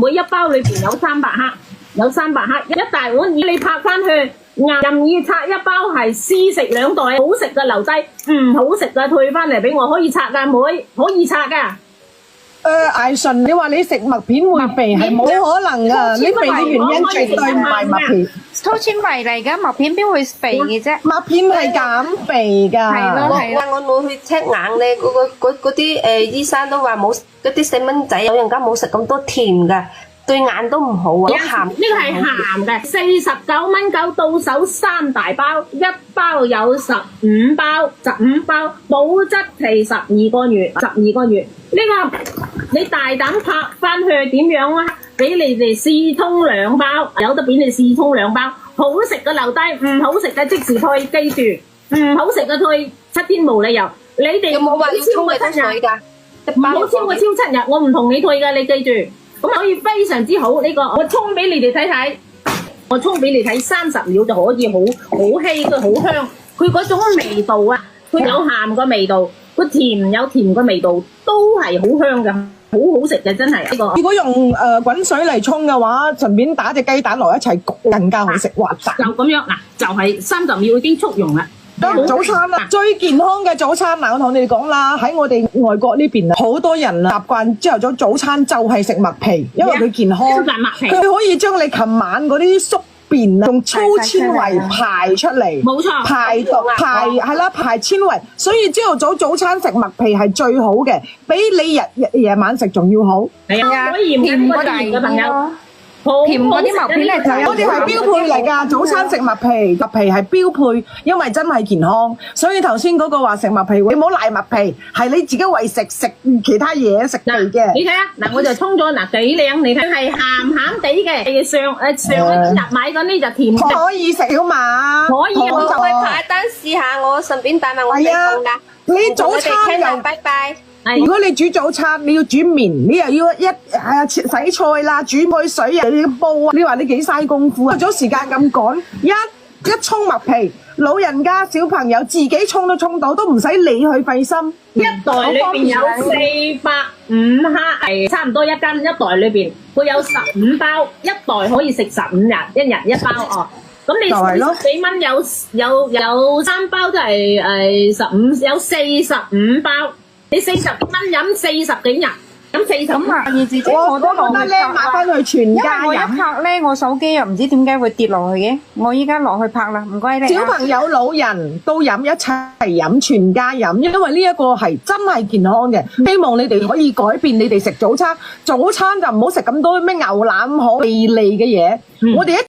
每一包裏邊有300克，有300克，一大碗，你拍翻去，任意拆一包係試食2袋，好食嘅留低，唔好食嘅退翻嚟俾我，可以拆㗎，妹，可以拆㗎。艾順，你話你食麥片會肥係冇可能噶，你肥嘅原因絕對唔係麥片，粗纖維嚟噶，麥片邊會肥嘅啫？麥片係減肥噶。係咯係咯。我冇去 check 眼咧，嗰啲醫生都話冇嗰啲細蚊仔，老人家冇食咁多甜噶，對眼都唔好啊。鹹呢個係鹹嘅，49蚊9到手3大包，一包有15包，保質期12個月，12個月。呢個你大膽拍翻去點樣啊？俾你哋試通2包，有得俾你試通2包，好食嘅留低，唔好食嘅即時退，記住，唔好食嘅退7天無理由。你哋有冇話要超過7日㗎？唔好超過7日，我唔同你退㗎，你記住。咁可以非常之好呢個，我沖俾你哋睇睇，我沖俾你睇30秒就可以好稀嘅好香，佢嗰種味道啊，佢有鹹嘅味道，佢甜有甜嘅味道，都係好香嘅，好好食嘅真係呢個。如果用滾水嚟沖嘅話，順便打隻雞蛋落一齊焗，更加好食滑蛋。就咁樣嗱，就係30秒已經速溶啦。早餐啦，最健康嘅早餐嗱，我同你哋講啦，喺我哋外國呢邊啊，好多人習慣朝頭早餐就係食麥皮，因為佢健康，佢可以將你琴晚嗰啲宿便啊，用粗纖維排出嚟，冇錯，排毒係啦，排纖維，所以朝頭早餐食麥皮係最好嘅，比你夜晚食仲要好。係啊，可以甜過大嘅朋友。甜嗰啲麥片咧，我哋係標配嚟㗎。早餐食麥皮，麥皮係標配，因為真係健康。所以頭先嗰個話食麥皮，你唔好賴麥皮，係你自己為食其他嘢食皮嘅。你睇下嗱，我就沖咗嗱幾靚，你睇係鹹鹹地嘅，上一日買嗰呢就甜嘅。可以食小馬，可以我去派單試下，我順便帶埋我哋餸㗎。你早餐又拜拜。如果你煮早餐，你要煮麵，你又要洗菜啦，煮開水啊，你要煲啊，你話你幾嘥功夫啊？咗時間咁趕，一沖麥皮，老人家小朋友自己沖都沖到，都唔使你去費心。一袋裏邊有405克，係差唔多1斤。一袋裏邊佢有15包，一袋可以食15日，一日1包哦。咁你40幾蚊有3包都係15，有45包。你40蚊飲40幾日，咁40啊！二姐姐我都落去拍買翻去全家飲。因為我一拍咧，我手機又唔知點解會跌落去嘅。我依家落去拍啦，唔該你。小朋友、老人都飲，一齊飲，全家飲，因為呢一個係真係健康嘅。希望你哋可以改變你哋食早餐，早餐就唔好食咁多咩牛腩河、味利嘅嘢。我哋一